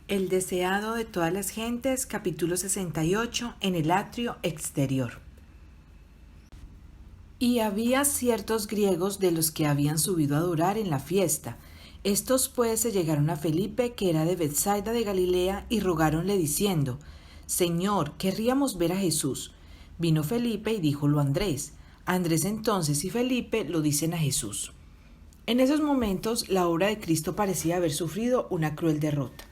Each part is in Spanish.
El deseado de todas las gentes, capítulo 68, en el atrio exterior. Y había ciertos griegos de los que habían subido a adorar en la fiesta. Estos pues se llegaron a Felipe, que era de Betsaida de Galilea, y rogáronle diciendo: Señor, querríamos ver a Jesús. Vino Felipe y díjolo a Andrés. Andrés entonces y Felipe lo dicen a Jesús. En esos momentos la obra de Cristo parecía haber sufrido una cruel derrota.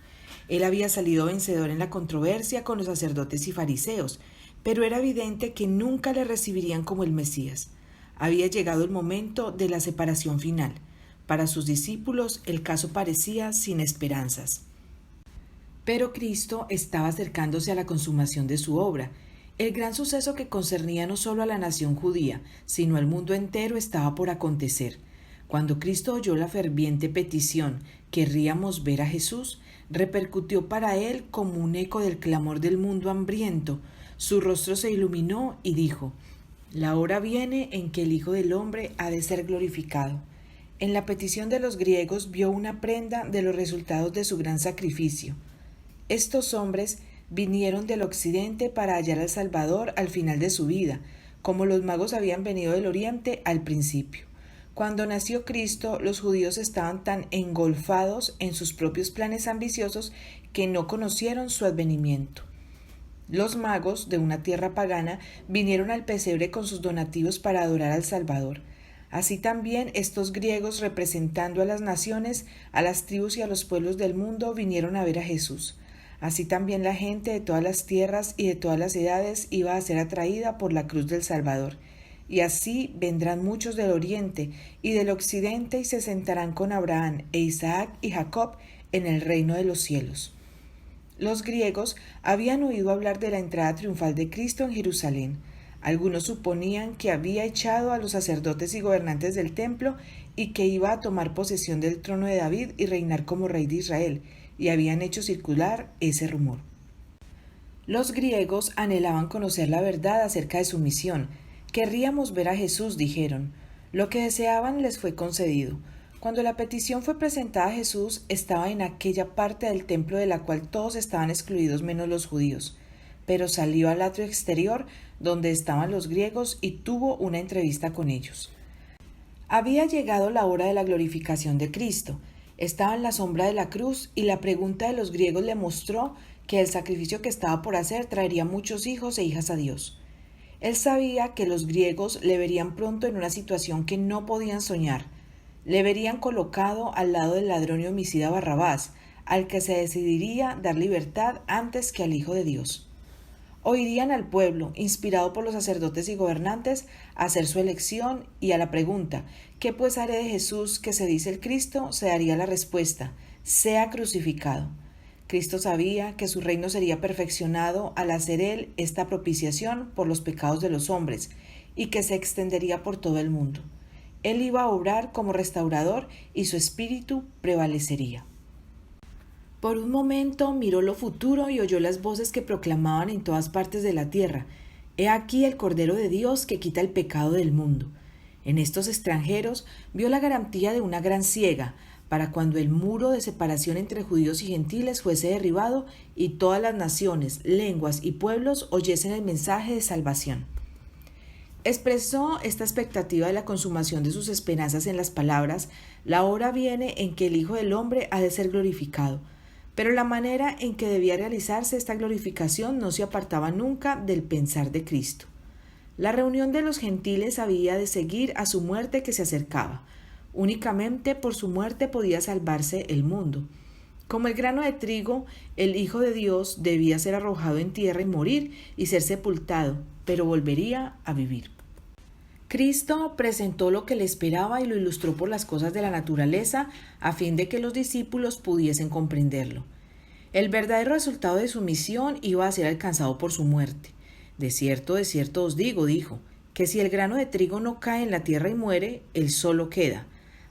Él había salido vencedor en la controversia con los sacerdotes y fariseos, pero era evidente que nunca le recibirían como el Mesías. Había llegado el momento de la separación final. Para sus discípulos el caso parecía sin esperanzas. Pero Cristo estaba acercándose a la consumación de su obra. El gran suceso que concernía no solo a la nación judía, sino al mundo entero estaba por acontecer. Cuando Cristo oyó la ferviente petición, «Querríamos ver a Jesús», repercutió para él como un eco del clamor del mundo hambriento. Su rostro se iluminó y dijo: «La hora viene en que el Hijo del Hombre ha de ser glorificado». En la petición de los griegos vio una prenda de los resultados de su gran sacrificio. Estos hombres vinieron del occidente para hallar al Salvador al final de su vida, como los magos habían venido del oriente al principio. Cuando nació Cristo, los judíos estaban tan engolfados en sus propios planes ambiciosos que no conocieron su advenimiento. Los magos de una tierra pagana vinieron al pesebre con sus donativos para adorar al Salvador. Así también estos griegos, representando a las naciones, a las tribus y a los pueblos del mundo, vinieron a ver a Jesús. Así también la gente de todas las tierras y de todas las edades iba a ser atraída por la cruz del Salvador. Y así vendrán muchos del oriente y del occidente y se sentarán con Abraham e Isaac y Jacob en el reino de los cielos. Los griegos habían oído hablar de la entrada triunfal de Cristo en Jerusalén. Algunos suponían que había echado a los sacerdotes y gobernantes del templo y que iba a tomar posesión del trono de David y reinar como rey de Israel, y habían hecho circular ese rumor. Los griegos anhelaban conocer la verdad acerca de su misión. «Querríamos ver a Jesús», dijeron. Lo que deseaban les fue concedido. Cuando la petición fue presentada a Jesús, estaba en aquella parte del templo de la cual todos estaban excluidos menos los judíos. Pero salió al atrio exterior, donde estaban los griegos, y tuvo una entrevista con ellos. Había llegado la hora de la glorificación de Cristo. Estaba en la sombra de la cruz, y la pregunta de los griegos le mostró que el sacrificio que estaba por hacer traería muchos hijos e hijas a Dios. Él sabía que los griegos le verían pronto en una situación que no podían soñar. Le verían colocado al lado del ladrón y homicida Barrabás, al que se decidiría dar libertad antes que al Hijo de Dios. Oirían al pueblo, inspirado por los sacerdotes y gobernantes, a hacer su elección, y a la pregunta: «¿Qué pues haré de Jesús, que se dice el Cristo?», se daría la respuesta: «Sea crucificado». Cristo sabía que su reino sería perfeccionado al hacer él esta propiciación por los pecados de los hombres, y que se extendería por todo el mundo. Él iba a obrar como restaurador y su espíritu prevalecería. Por un momento miró lo futuro y oyó las voces que proclamaban en todas partes de la tierra: «He aquí el Cordero de Dios que quita el pecado del mundo». En estos extranjeros vio la garantía de una gran siega, para cuando el muro de separación entre judíos y gentiles fuese derribado y todas las naciones, lenguas y pueblos oyesen el mensaje de salvación. Expresó esta expectativa de la consumación de sus esperanzas en las palabras: «La hora viene en que el Hijo del Hombre ha de ser glorificado». Pero la manera en que debía realizarse esta glorificación no se apartaba nunca del pensar de Cristo. La reunión de los gentiles había de seguir a su muerte que se acercaba. Únicamente por su muerte podía salvarse el mundo. Como el grano de trigo, el Hijo de Dios debía ser arrojado en tierra y morir y ser sepultado, pero volvería a vivir. Cristo presentó lo que le esperaba y lo ilustró por las cosas de la naturaleza, a fin de que los discípulos pudiesen comprenderlo. El verdadero resultado de su misión iba a ser alcanzado por su muerte. De cierto os digo, dijo, que si el grano de trigo no cae en la tierra y muere, él solo queda,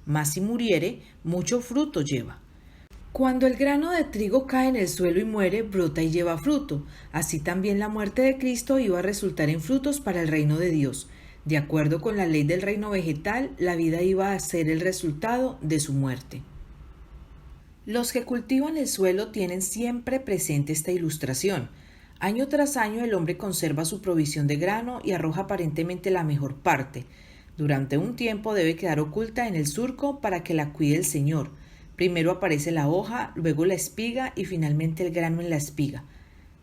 mas si muriere, mucho fruto lleva. Cuando el grano de trigo cae en el suelo y muere, brota y lleva fruto. Así también la muerte de Cristo iba a resultar en frutos para el reino de Dios. De acuerdo con la ley del reino vegetal, la vida iba a ser el resultado de su muerte. Los que cultivan el suelo tienen siempre presente esta ilustración. Año tras año el hombre conserva su provisión de grano y arroja aparentemente la mejor parte. Durante un tiempo debe quedar oculta en el surco para que la cuide el Señor. Primero aparece la hoja, luego la espiga y finalmente el grano en la espiga.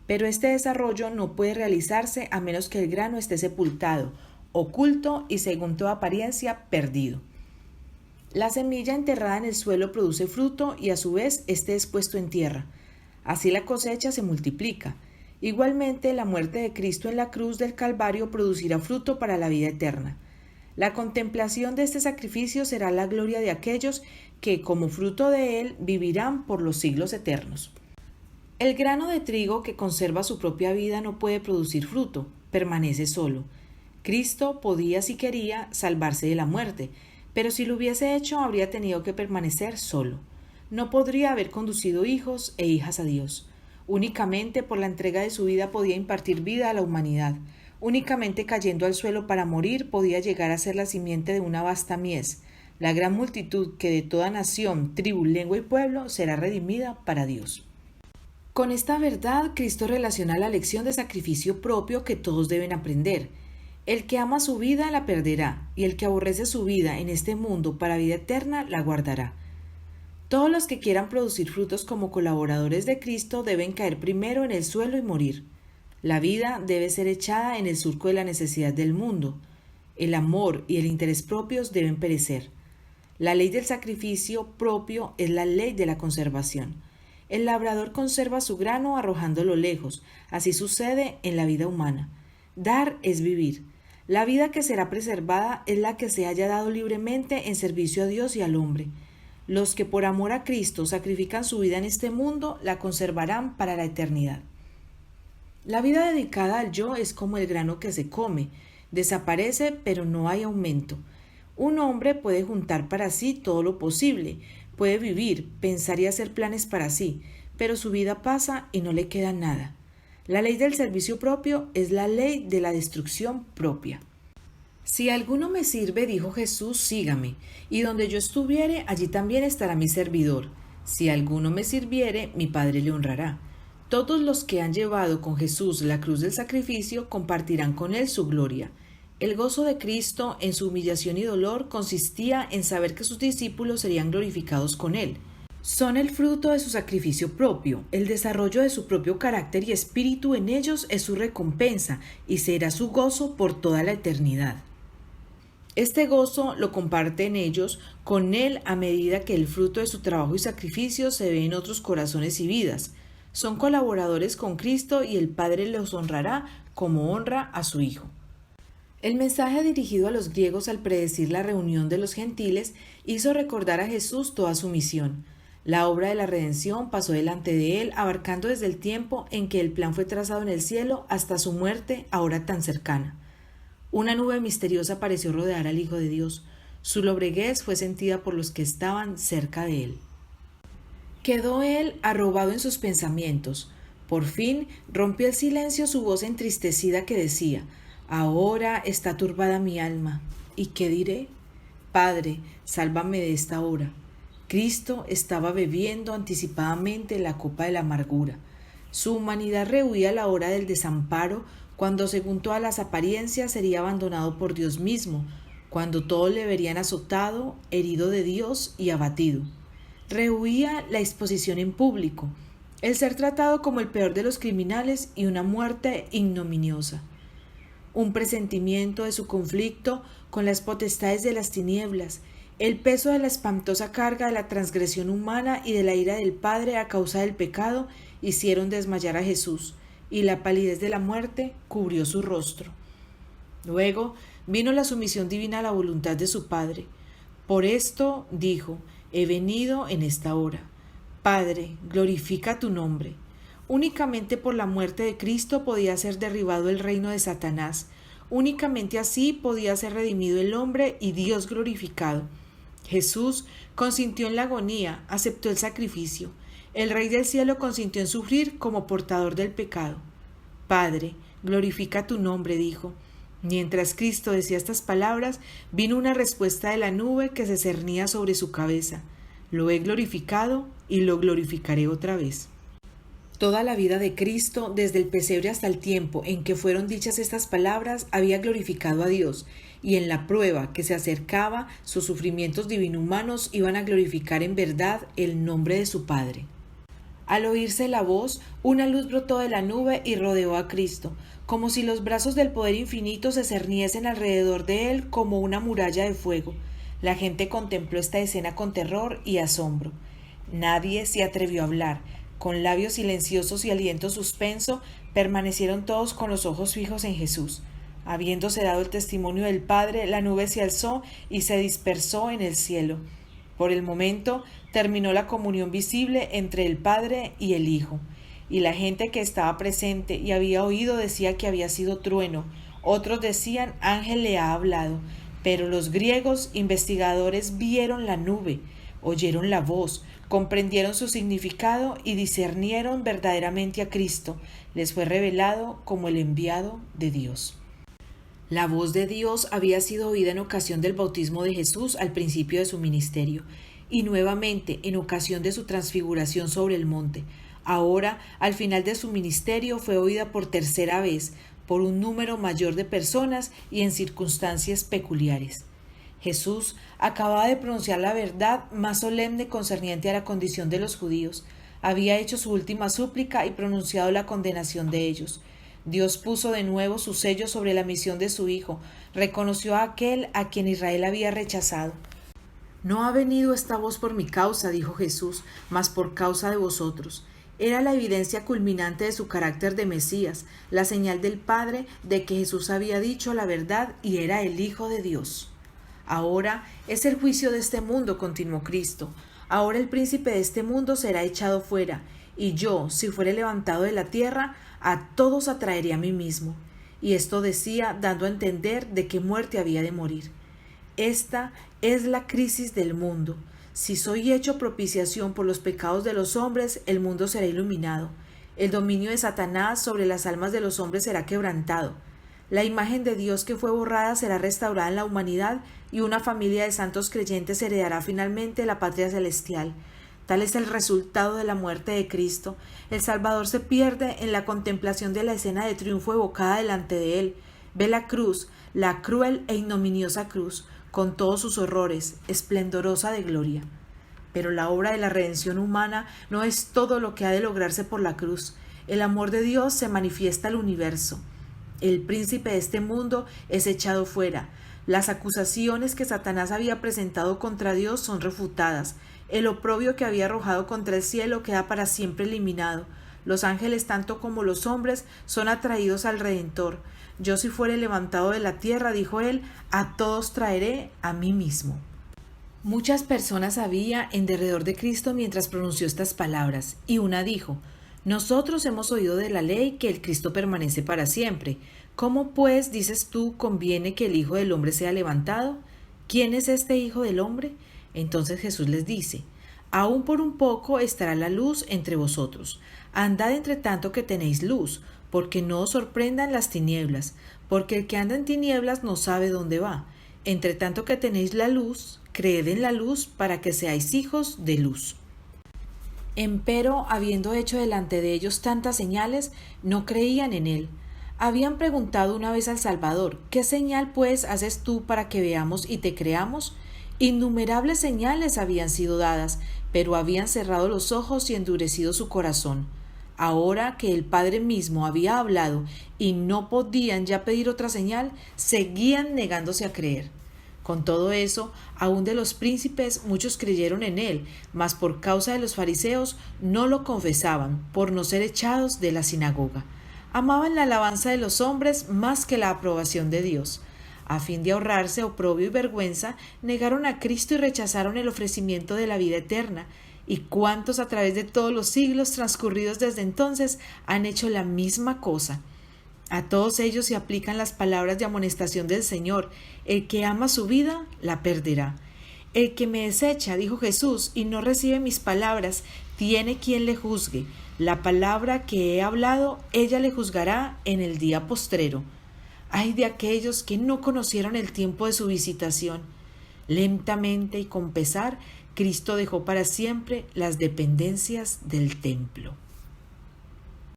Pero este desarrollo no puede realizarse a menos que el grano esté sepultado, oculto y, según toda apariencia, perdido. La semilla enterrada en el suelo produce fruto y a su vez éste es puesto en tierra. Así la cosecha se multiplica. Igualmente, la muerte de Cristo en la cruz del Calvario producirá fruto para la vida eterna. La contemplación de este sacrificio será la gloria de aquellos que, como fruto de él, vivirán por los siglos eternos. El grano de trigo que conserva su propia vida no puede producir fruto, permanece solo. Cristo podía, si quería, salvarse de la muerte, pero si lo hubiese hecho habría tenido que permanecer solo. No podría haber conducido hijos e hijas a Dios. Únicamente por la entrega de su vida podía impartir vida a la humanidad. Únicamente cayendo al suelo para morir podía llegar a ser la simiente de una vasta mies, la gran multitud que de toda nación, tribu, lengua y pueblo será redimida para Dios. Con esta verdad, Cristo relaciona la lección de sacrificio propio que todos deben aprender. El que ama su vida la perderá, y el que aborrece su vida en este mundo para vida eterna la guardará. Todos los que quieran producir frutos como colaboradores de Cristo deben caer primero en el suelo y morir. La vida debe ser echada en el surco de la necesidad del mundo. El amor y el interés propios deben perecer. La ley del sacrificio propio es la ley de la conservación. El labrador conserva su grano arrojándolo lejos. Así sucede en la vida humana. Dar es vivir. La vida que será preservada es la que se haya dado libremente en servicio a Dios y al hombre. Los que por amor a Cristo sacrifican su vida en este mundo la conservarán para la eternidad. La vida dedicada al yo es como el grano que se come. Desaparece, pero no hay aumento. Un hombre puede juntar para sí todo lo posible, puede vivir, pensar y hacer planes para sí, pero su vida pasa y no le queda nada. La ley del servicio propio es la ley de la destrucción propia. Si alguno me sirve, dijo Jesús, sígame, y donde yo estuviere, allí también estará mi servidor. Si alguno me sirviere, mi Padre le honrará. Todos los que han llevado con Jesús la cruz del sacrificio compartirán con él su gloria. El gozo de Cristo en su humillación y dolor consistía en saber que sus discípulos serían glorificados con él. Son el fruto de su sacrificio propio, el desarrollo de su propio carácter y espíritu en ellos es su recompensa y será su gozo por toda la eternidad. Este gozo lo comparte en ellos con él a medida que el fruto de su trabajo y sacrificio se ve en otros corazones y vidas. Son colaboradores con Cristo y el Padre los honrará como honra a su Hijo. El mensaje dirigido a los griegos al predecir la reunión de los gentiles hizo recordar a Jesús toda su misión. La obra de la redención pasó delante de él, abarcando desde el tiempo en que el plan fue trazado en el cielo hasta su muerte, ahora tan cercana. Una nube misteriosa pareció rodear al Hijo de Dios. Su lobreguez fue sentida por los que estaban cerca de él. Quedó él arrobado en sus pensamientos. Por fin rompió el silencio su voz entristecida que decía: «Ahora está turbada mi alma. ¿Y qué diré? Padre, sálvame de esta hora». Cristo estaba bebiendo anticipadamente la copa de la amargura. Su humanidad rehuía la hora del desamparo, cuando según todas las apariencias sería abandonado por Dios mismo, cuando todos le verían azotado, herido de Dios y abatido. Rehuía la exposición en público, el ser tratado como el peor de los criminales y una muerte ignominiosa. Un presentimiento de su conflicto con las potestades de las tinieblas, el peso de la espantosa carga de la transgresión humana y de la ira del Padre a causa del pecado hicieron desmayar a Jesús, y la palidez de la muerte cubrió su rostro. Luego vino la sumisión divina a la voluntad de su Padre. Por esto dijo: «He venido en esta hora. Padre, glorifica tu nombre». Únicamente por la muerte de Cristo podía ser derribado el reino de Satanás. Únicamente así podía ser redimido el hombre y Dios glorificado. Jesús consintió en la agonía, aceptó el sacrificio. El Rey del Cielo consintió en sufrir como portador del pecado. «Padre, glorifica tu nombre», dijo. Mientras Cristo decía estas palabras, vino una respuesta de la nube que se cernía sobre su cabeza. «Lo he glorificado y lo glorificaré otra vez. Toda la vida de Cristo, desde el pesebre hasta el tiempo en que fueron dichas estas palabras, había glorificado a Dios, y en la prueba que se acercaba, sus sufrimientos divino-humanos iban a glorificar en verdad el nombre de su Padre. Al oírse la voz, una luz brotó de la nube y rodeó a Cristo, como si los brazos del poder infinito se cerniesen alrededor de él como una muralla de fuego. La gente contempló esta escena con terror y asombro. Nadie se atrevió a hablar. Con labios silenciosos y aliento suspenso, permanecieron todos con los ojos fijos en Jesús. Habiéndose dado el testimonio del Padre, la nube se alzó y se dispersó en el cielo. Por el momento, terminó la comunión visible entre el Padre y el Hijo. Y la gente que estaba presente y había oído decía que había sido trueno. Otros decían, ángel le ha hablado. Pero los griegos investigadores vieron la nube, oyeron la voz, comprendieron su significado y discernieron verdaderamente a Cristo. Les fue revelado como el enviado de Dios. La voz de Dios había sido oída en ocasión del bautismo de Jesús al principio de su ministerio, y nuevamente en ocasión de su transfiguración sobre el monte. Ahora, al final de su ministerio, fue oída por tercera vez, por un número mayor de personas y en circunstancias peculiares. Jesús acababa de pronunciar la verdad más solemne concerniente a la condición de los judíos. Había hecho su última súplica y pronunciado la condenación de ellos. Dios puso de nuevo su sello sobre la misión de su Hijo, reconoció a aquel a quien Israel había rechazado. No ha venido esta voz por mi causa, dijo Jesús, mas por causa de vosotros. Era la evidencia culminante de su carácter de Mesías, la señal del Padre de que Jesús había dicho la verdad y era el Hijo de Dios. Ahora es el juicio de este mundo, continuó Cristo. Ahora el príncipe de este mundo será echado fuera, y yo, si fuere levantado de la tierra, a todos atraeré a mí mismo. Y esto decía, dando a entender de qué muerte había de morir. Esta es la crisis del mundo. Si soy hecho propiciación por los pecados de los hombres, el mundo será iluminado. El dominio de Satanás sobre las almas de los hombres será quebrantado. La imagen de Dios que fue borrada será restaurada en la humanidad y una familia de santos creyentes heredará finalmente la patria celestial. Tal es el resultado de la muerte de Cristo. El Salvador se pierde en la contemplación de la escena de triunfo evocada delante de él. Ve la cruz, la cruel e ignominiosa cruz, con todos sus horrores, esplendorosa de gloria. Pero la obra de la redención humana no es todo lo que ha de lograrse por la cruz. El amor de Dios se manifiesta al universo. El príncipe de este mundo es echado fuera. Las acusaciones que Satanás había presentado contra Dios son refutadas. El oprobio que había arrojado contra el cielo queda para siempre eliminado. Los ángeles, tanto como los hombres, son atraídos al Redentor. Yo, si fuere levantado de la tierra, dijo él, a todos traeré a mí mismo. Muchas personas había en derredor de Cristo mientras pronunció estas palabras, y una dijo, nosotros hemos oído de la ley que el Cristo permanece para siempre. ¿Cómo pues, dices tú, conviene que el Hijo del Hombre sea levantado? ¿Quién es este Hijo del Hombre? Entonces Jesús les dice, aún por un poco estará la luz entre vosotros. Andad entre tanto que tenéis luz, porque no os sorprendan las tinieblas, porque el que anda en tinieblas no sabe dónde va. Entre tanto que tenéis la luz, creed en la luz para que seáis hijos de luz. Empero, habiendo hecho delante de ellos tantas señales, no creían en él. Habían preguntado una vez al Salvador, ¿qué señal pues haces tú para que veamos y te creamos? Innumerables señales habían sido dadas, pero habían cerrado los ojos y endurecido su corazón. Ahora que el Padre mismo había hablado y no podían ya pedir otra señal, seguían negándose a creer. Con todo eso, aun de los príncipes muchos creyeron en él, mas por causa de los fariseos no lo confesaban, por no ser echados de la sinagoga. Amaban la alabanza de los hombres más que la aprobación de Dios. A fin de ahorrarse oprobio y vergüenza, negaron a Cristo y rechazaron el ofrecimiento de la vida eterna. ¿Y cuántos a través de todos los siglos transcurridos desde entonces han hecho la misma cosa? A todos ellos se aplican las palabras de amonestación del Señor. El que ama su vida, la perderá. El que me desecha, dijo Jesús, y no recibe mis palabras, tiene quien le juzgue. La palabra que he hablado, ella le juzgará en el día postrero. Ay de aquellos que no conocieron el tiempo de su visitación. Lentamente y con pesar Cristo dejó para siempre las dependencias del templo.